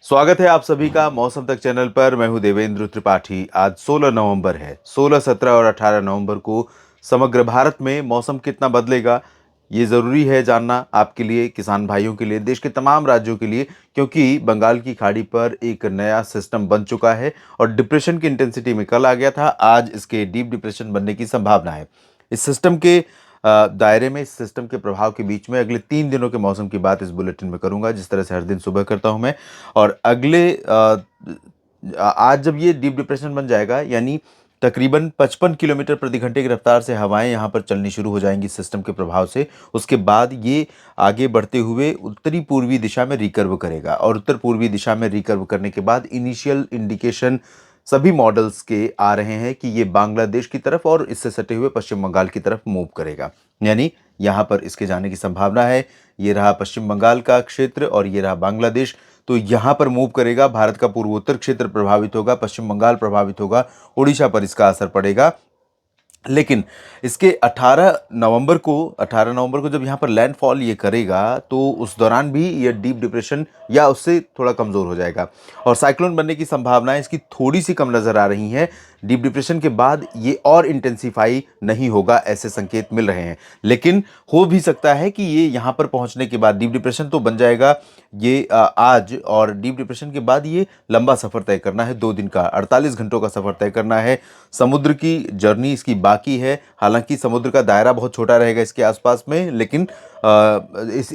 स्वागत है आप सभी का मौसम तक चैनल पर। मैं हूं देवेंद्र त्रिपाठी। आज 16 नवंबर है। 16, 17 और 18 नवंबर को समग्र भारत में मौसम कितना बदलेगा, ये ज़रूरी है जानना आपके लिए, किसान भाइयों के लिए, देश के तमाम राज्यों के लिए, क्योंकि बंगाल की खाड़ी पर एक नया सिस्टम बन चुका है और डिप्रेशन की इंटेंसिटी में कल आ गया था, आज इसके डीप डिप्रेशन बनने की संभावना है। इस सिस्टम के दायरे में, इस सिस्टम के प्रभाव के बीच में अगले 3 दिनों के मौसम की बात इस बुलेटिन में करूंगा, जिस तरह से हर दिन सुबह करता हूं मैं। और अगले आज जब ये डीप डिप्रेशन बन जाएगा, यानी तकरीबन 55 किलोमीटर प्रति घंटे की रफ्तार से हवाएं यहाँ पर चलनी शुरू हो जाएंगी सिस्टम के प्रभाव से। उसके बाद ये आगे बढ़ते हुए उत्तरी पूर्वी दिशा में रिकर्व करेगा और उत्तर पूर्वी दिशा में रिकर्व करने के बाद इनिशियल इंडिकेशन सभी मॉडल्स के आ रहे हैं कि ये बांग्लादेश की तरफ और इससे सटे हुए पश्चिम बंगाल की तरफ मूव करेगा, यानी यहाँ पर इसके जाने की संभावना है। ये रहा पश्चिम बंगाल का क्षेत्र और ये रहा बांग्लादेश, तो यहाँ पर मूव करेगा। भारत का पूर्वोत्तर क्षेत्र प्रभावित होगा, पश्चिम बंगाल प्रभावित होगा, उड़ीसा पर इसका असर पड़ेगा। लेकिन इसके 18 नवंबर को जब यहाँ पर लैंडफॉल ये करेगा तो उस दौरान भी ये डीप डिप्रेशन या उससे थोड़ा कमज़ोर हो जाएगा और साइक्लोन बनने की संभावनाएं इसकी थोड़ी सी कम नज़र आ रही हैं। डीप डिप्रेशन के बाद ये और इंटेंसीफाई नहीं होगा, ऐसे संकेत मिल रहे हैं। लेकिन हो भी सकता है कि ये यहाँ पर पहुँचने के बाद डीप डिप्रेशन तो बन जाएगा ये आज, और डीप डिप्रेशन के बाद ये लंबा सफ़र तय करना है, 2 दिन का, 48 घंटों का सफ़र तय करना है। समुद्र की जर्नी इसकी बाकी है। हालांकि समुद्र का दायरा बहुत छोटा रहेगा इसके आसपास में, लेकिन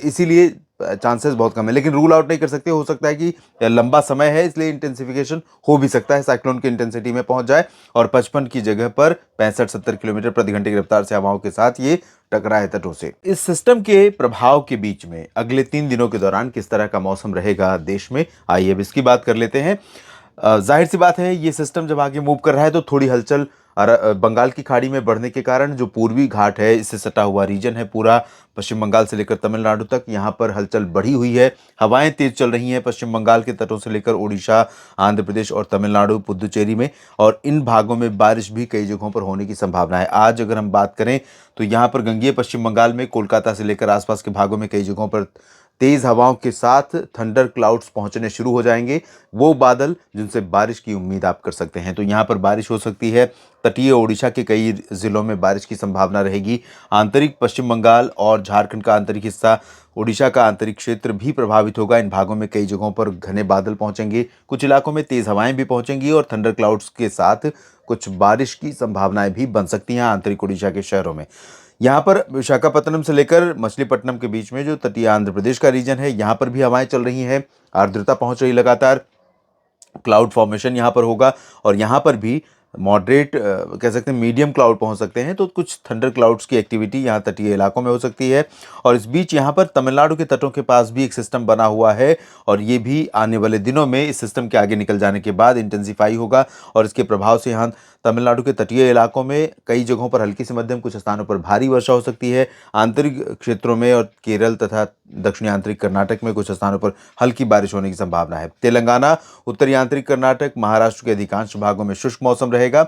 इसीलिए चांसेस बहुत कम है। लेकिन रूल आउट नहीं कर सकते, हो सकता है कि लंबा समय है इसलिए इंटेंसिफिकेशन हो भी सकता है, साइक्लोन की इंटेंसिटी में पहुंच जाए और 55 की जगह पर 65-70 किलोमीटर प्रति घंटे की रफ्तार से हवाओं के साथ ये टकराए तटों से। इस सिस्टम के प्रभाव के बीच में अगले 3 दिनों के दौरान किस तरह का मौसम रहेगा देश में, आइए अब इसकी बात कर लेते हैं। जाहिर सी बात है, ये सिस्टम जब आगे मूव कर रहा है तो थोड़ी हलचल बंगाल की खाड़ी में बढ़ने के कारण जो पूर्वी घाट है, इससे सटा हुआ रीजन है पूरा, पश्चिम बंगाल से लेकर तमिलनाडु तक, यहाँ पर हलचल बढ़ी हुई है। हवाएं तेज चल रही हैं पश्चिम बंगाल के तटों से लेकर उड़ीसा, आंध्र प्रदेश और तमिलनाडु, पुदुचेरी में, और इन भागों में बारिश भी कई जगहों पर होने की संभावना है। आज अगर हम बात करें तो यहाँ पर गंगेय पश्चिम बंगाल में कोलकाता से लेकर आसपास के भागों में कई जगहों पर तेज हवाओं के साथ थंडर क्लाउड्स पहुंचने शुरू हो जाएंगे, वो बादल जिनसे बारिश की उम्मीद आप कर सकते हैं। तो यहाँ पर बारिश हो सकती है। तटीय ओडिशा के कई जिलों में बारिश की संभावना रहेगी। आंतरिक पश्चिम बंगाल और झारखंड का आंतरिक हिस्सा, ओडिशा का आंतरिक क्षेत्र भी प्रभावित होगा। इन भागों में कई जगहों पर घने बादल पहुंचेंगे, कुछ इलाकों में तेज हवाएं भी पहुंचेंगी और थंडर क्लाउड्स के साथ कुछ बारिश की संभावनाएं भी बन सकती हैं आंतरिक ओडिशा के शहरों में। यहाँ पर विशाखापत्तनम से लेकर मछलीपट्टनम के बीच में जो तटीय आंध्र प्रदेश का रीजन है, यहाँ पर भी हवाएं चल रही हैं, आर्द्रता पहुंच रही लगातार, क्लाउड फॉर्मेशन यहाँ पर होगा और यहाँ पर भी मॉडरेट कह सकते हैं मीडियम क्लाउड पहुँच सकते हैं। तो कुछ थंडर क्लाउड्स की एक्टिविटी यहाँ तटीय इलाकों में हो सकती है। और इस बीच यहाँ पर तमिलनाडु के तटों के पास भी एक सिस्टम बना हुआ है और ये भी आने वाले दिनों में इस सिस्टम के आगे निकल जाने के बाद इंटेंसिफाई होगा और इसके प्रभाव से यहाँ तमिलनाडु के तटीय इलाकों में कई जगहों पर हल्की से मध्यम, कुछ स्थानों पर भारी वर्षा हो सकती है। आंतरिक क्षेत्रों में और केरल तथा दक्षिणी आंतरिक कर्नाटक में कुछ स्थानों पर हल्की बारिश होने की संभावना है। तेलंगाना, उत्तरी आंतरिक कर्नाटक, महाराष्ट्र के अधिकांश भागों में शुष्क मौसम रहेगा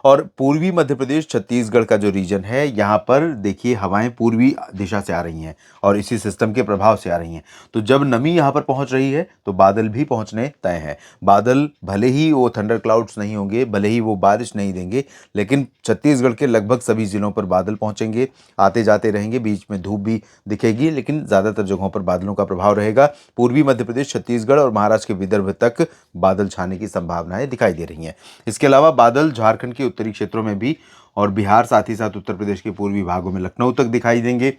और पूर्वी मध्य प्रदेश, छत्तीसगढ़ का जो रीजन है, यहाँ पर देखिए हवाएं पूर्वी दिशा से आ रही हैं और इसी सिस्टम के प्रभाव से आ रही हैं। तो जब नमी यहाँ पर पहुँच रही है तो बादल भी पहुँचने तय हैं। बादल भले ही वो थंडर क्लाउड्स नहीं होंगे, भले ही वो बारिश नहीं देंगे, लेकिन छत्तीसगढ़ के लगभग सभी जिलों पर बादल पहुँचेंगे, आते जाते रहेंगे, बीच में धूप भी दिखेगी, लेकिन ज़्यादातर जगहों पर बादलों का प्रभाव रहेगा। पूर्वी मध्य प्रदेश, छत्तीसगढ़ और महाराष्ट्र के विदर्भ तक बादल छाने की संभावनाएं दिखाई दे रही हैं। इसके अलावा बादल झारखंड के उत्तरी क्षेत्रों में भी और बिहार, साथ ही साथ उत्तर प्रदेश के पूर्वी भागों में लखनऊ तक दिखाई देंगे,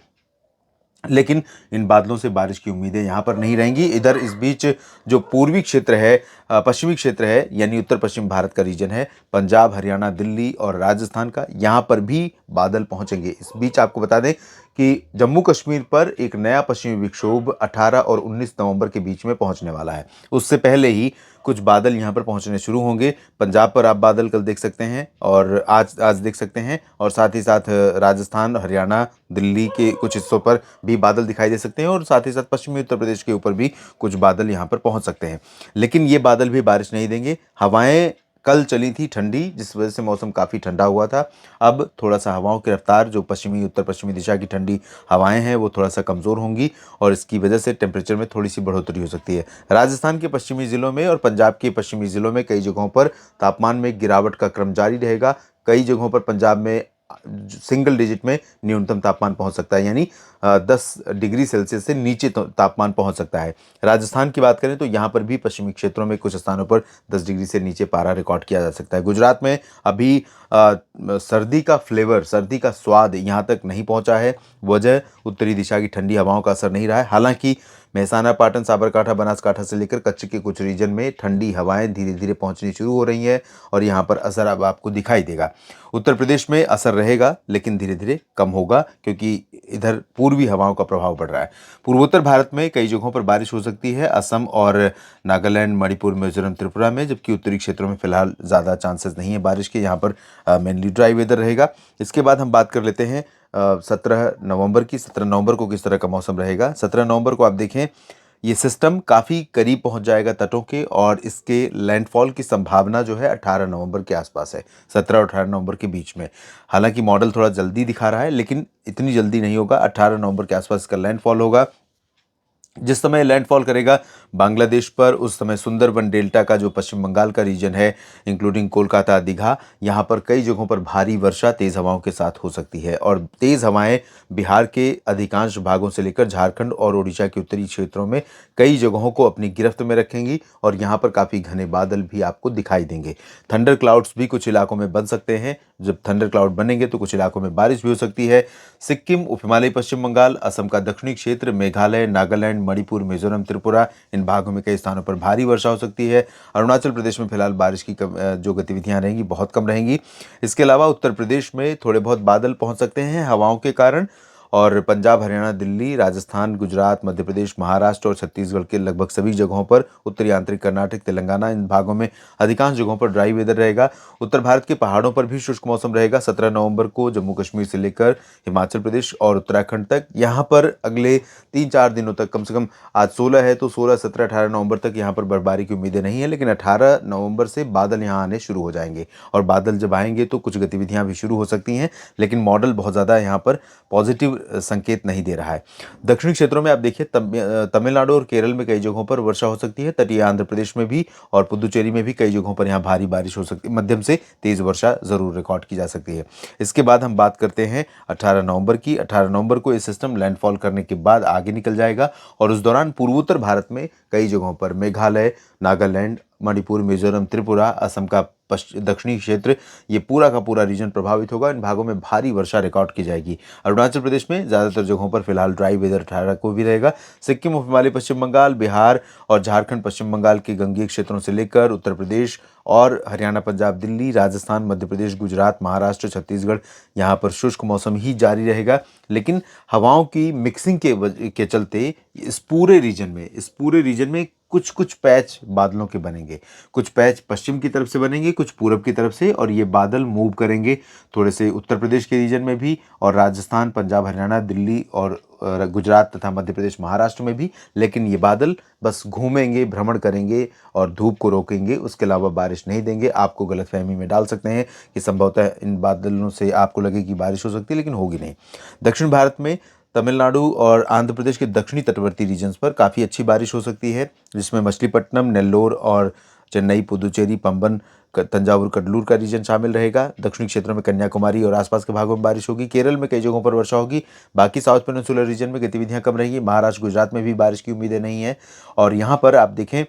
लेकिन इन बादलों से बारिश की उम्मीदें यहाँ पर नहीं रहेंगी। इधर इस बीच जो पूर्वी क्षेत्र है, पश्चिमी क्षेत्र है, यानी उत्तर पश्चिम भारत का रीजन है, पंजाब, हरियाणा, दिल्ली और राजस्थान का, यहाँ पर भी बादल पहुँचेंगे। इस बीच आपको बता दें कि जम्मू कश्मीर पर एक नया पश्चिमी विक्षोभ 18 और 19 नवंबर के बीच में पहुंचने वाला है। उससे पहले ही कुछ बादल यहां पर पहुंचने शुरू होंगे। पंजाब पर आप बादल कल देख सकते हैं और आज देख सकते हैं, और साथ ही साथ राजस्थान, हरियाणा, दिल्ली के कुछ हिस्सों पर भी बादल दिखाई दे सकते हैं और साथ ही साथ पश्चिमी उत्तर प्रदेश के ऊपर भी कुछ बादल यहां पर पहुंच सकते हैं। लेकिन ये बादल भी बारिश नहीं देंगे। हवाएं कल चली थी ठंडी, जिस वजह से मौसम काफ़ी ठंडा हुआ था। अब थोड़ा सा हवाओं की रफ्तार, जो पश्चिमी उत्तर पश्चिमी दिशा की ठंडी हवाएं हैं, वो थोड़ा सा कमज़ोर होंगी और इसकी वजह से टेम्परेचर में थोड़ी सी बढ़ोतरी हो सकती है। राजस्थान के पश्चिमी ज़िलों में और पंजाब के पश्चिमी ज़िलों में कई जगहों पर तापमान में गिरावट का क्रम जारी रहेगा। कई जगहों पर पंजाब में सिंगल डिजिट में न्यूनतम तापमान पहुंच सकता है, यानी 10 डिग्री सेल्सियस से नीचे तापमान पहुंच सकता है। राजस्थान की बात करें तो यहाँ पर भी पश्चिमी क्षेत्रों में कुछ स्थानों पर 10 डिग्री से नीचे पारा रिकॉर्ड किया जा सकता है। गुजरात में अभी सर्दी का फ्लेवर, सर्दी का स्वाद यहाँ तक नहीं पहुँचा है। वजह उत्तरी दिशा की ठंडी हवाओं का असर नहीं रहा है। हालांकि मेहसाना, पाटन, साबरकांठा, बनासकांठा से लेकर कच्छ के कुछ रीजन में ठंडी हवाएं धीरे धीरे पहुंचनी शुरू हो रही हैं और यहाँ पर असर अब आपको दिखाई देगा। उत्तर प्रदेश में असर रहेगा लेकिन धीरे धीरे कम होगा, क्योंकि इधर पूर्वी हवाओं का प्रभाव बढ़ रहा है। पूर्वोत्तर भारत में कई जगहों पर बारिश हो सकती है, असम और नागालैंड, मणिपुर, मिजोरम, त्रिपुरा में, जबकि उत्तरी क्षेत्रों में फिलहाल ज़्यादा चांसेस नहीं है बारिश के। यहाँ पर मेनली ड्राई वेदर रहेगा। इसके बाद हम बात कर लेते हैं 17 नवंबर की। 17 नवंबर को किस तरह का मौसम रहेगा? 17 नवंबर को आप देखें, ये सिस्टम काफ़ी करीब पहुंच जाएगा तटों के और इसके लैंडफॉल की संभावना जो है 18 नवंबर के आसपास है, 17 और 18 नवंबर के बीच में। हालांकि मॉडल थोड़ा जल्दी दिखा रहा है, लेकिन इतनी जल्दी नहीं होगा। 18 नवंबर के आसपास इसका लैंडफॉल होगा। जिस समय लैंडफॉल करेगा बांग्लादेश पर, उस समय सुंदरबन डेल्टा का जो पश्चिम बंगाल का रीजन है, इंक्लूडिंग कोलकाता, दीघा, यहाँ पर कई जगहों पर भारी वर्षा तेज़ हवाओं के साथ हो सकती है। और तेज़ हवाएं बिहार के अधिकांश भागों से लेकर झारखंड और ओडिशा के उत्तरी क्षेत्रों में कई जगहों को अपनी गिरफ्त में रखेंगी और यहाँ पर काफ़ी घने बादल भी आपको दिखाई देंगे। थंडर क्लाउड्स भी कुछ इलाकों में बन सकते हैं। जब थंडर क्लाउड बनेंगे तो कुछ इलाकों में बारिश भी हो सकती है। सिक्किम, उप हिमालयी पश्चिम बंगाल, असम का दक्षिणी क्षेत्र, मेघालय, नागालैंड, मणिपुर, मिजोरम, त्रिपुरा, इन भागों में कई स्थानों पर भारी वर्षा हो सकती है। अरुणाचल प्रदेश में फिलहाल बारिश की जो गतिविधियां रहेंगी बहुत कम रहेंगी। इसके अलावा उत्तर प्रदेश में थोड़े बहुत बादल पहुंच सकते हैं हवाओं के कारण, और पंजाब, हरियाणा, दिल्ली, राजस्थान, गुजरात, मध्य प्रदेश, महाराष्ट्र और छत्तीसगढ़ के लगभग सभी जगहों पर, उत्तरी आंतरिक कर्नाटक, तेलंगाना, इन भागों में अधिकांश जगहों पर ड्राई वेदर रहेगा। उत्तर भारत के पहाड़ों पर भी शुष्क मौसम रहेगा 17 नवंबर को, जम्मू कश्मीर से लेकर हिमाचल प्रदेश और उत्तराखंड तक। यहाँ पर अगले 3-4 दिनों तक, कम से कम आज 16 है तो 16, 17, 18 नवंबर तक यहाँ पर बर्फबारी की उम्मीदें नहीं है, लेकिन 18 नवंबर से बादल यहाँ आने शुरू हो जाएंगे और बादल जब आएंगे तो कुछ गतिविधियाँ भी शुरू हो सकती हैं, लेकिन मॉडल बहुत ज़्यादा यहाँ पर पॉजिटिव संकेत नहीं दे रहा है। दक्षिणी क्षेत्रों में आप देखिए, तमिलनाडु और केरल में कई जगहों पर वर्षा हो सकती है, तटीय आंध्र प्रदेश में भी और पुदुचेरी में भी कई जगहों पर यहाँ भारी बारिश हो सकती है, मध्यम से तेज वर्षा जरूर रिकॉर्ड की जा सकती है। इसके बाद हम बात करते हैं 18 नवंबर की। 18 नवंबर को ये सिस्टम लैंडफॉल करने के बाद आगे निकल जाएगा और उस दौरान पूर्वोत्तर भारत में कई जगहों पर, मेघालय, नागालैंड, मणिपुर, मिजोरम, त्रिपुरा, असम का दक्षिणी क्षेत्र, ये पूरा का पूरा रीजन प्रभावित होगा। इन भागों में भारी वर्षा रिकॉर्ड की जाएगी। अरुणाचल प्रदेश में ज़्यादातर जगहों पर फिलहाल ड्राई वेदर 18 को भी रहेगा। सिक्किम, उप हिमालयी पश्चिम बंगाल, बिहार और झारखंड, पश्चिम बंगाल के गंगीय क्षेत्रों से लेकर उत्तर प्रदेश और हरियाणा, पंजाब, दिल्ली, राजस्थान, मध्य प्रदेश, गुजरात, महाराष्ट्र, छत्तीसगढ़, यहाँ पर शुष्क मौसम ही जारी रहेगा। लेकिन हवाओं की मिक्सिंग के चलते इस पूरे रीजन में कुछ कुछ पैच बादलों के बनेंगे। कुछ पैच पश्चिम की तरफ से बनेंगे, कुछ पूरब की तरफ से, और ये बादल मूव करेंगे थोड़े से उत्तर प्रदेश के रीजन में भी और राजस्थान, पंजाब, हरियाणा, दिल्ली और गुजरात तथा मध्य प्रदेश, महाराष्ट्र में भी। लेकिन ये बादल बस घूमेंगे, भ्रमण करेंगे और धूप को रोकेंगे, उसके अलावा बारिश नहीं देंगे। आपको गलतफहमी में डाल सकते हैं कि संभवतः इन बादलों से आपको लगे कि बारिश हो सकती है, लेकिन होगी नहीं। दक्षिण भारत में तमिलनाडु और आंध्र प्रदेश के दक्षिणी तटवर्ती रीजन्स पर काफ़ी अच्छी बारिश हो सकती है, जिसमें मछलीपट्टनम, नेल्लोर और चेन्नई, पुदुचेरी, पंबन, तंजावुर, कडलूर का रीजन शामिल रहेगा। दक्षिणी क्षेत्रों में कन्याकुमारी और आसपास के भागों में बारिश होगी। केरल में कई जगहों पर वर्षा होगी। बाकी साउथ पेनिनसुलर रीजन में गतिविधियां कम रहेंगी। महाराष्ट्र, गुजरात में भी बारिश की उम्मीदें नहीं है। और यहाँ पर आप देखें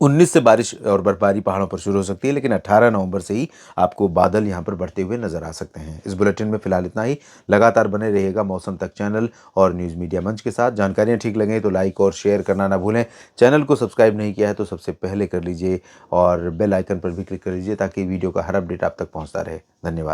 19 से बारिश और बर्फबारी पहाड़ों पर शुरू हो सकती है, लेकिन 18 नवंबर से ही आपको बादल यहां पर बढ़ते हुए नजर आ सकते हैं। इस बुलेटिन में फिलहाल इतना ही। लगातार बने रहिएगा मौसम तक चैनल और न्यूज़ मीडिया मंच के साथ। जानकारियां ठीक लगे तो लाइक और शेयर करना ना भूलें। चैनल को सब्सक्राइब नहीं किया है तो सबसे पहले कर लीजिए और बेल आइकन पर भी क्लिक कर लीजिए ताकि वीडियो का हर अपडेट आप तक पहुँचता रहे। धन्यवाद।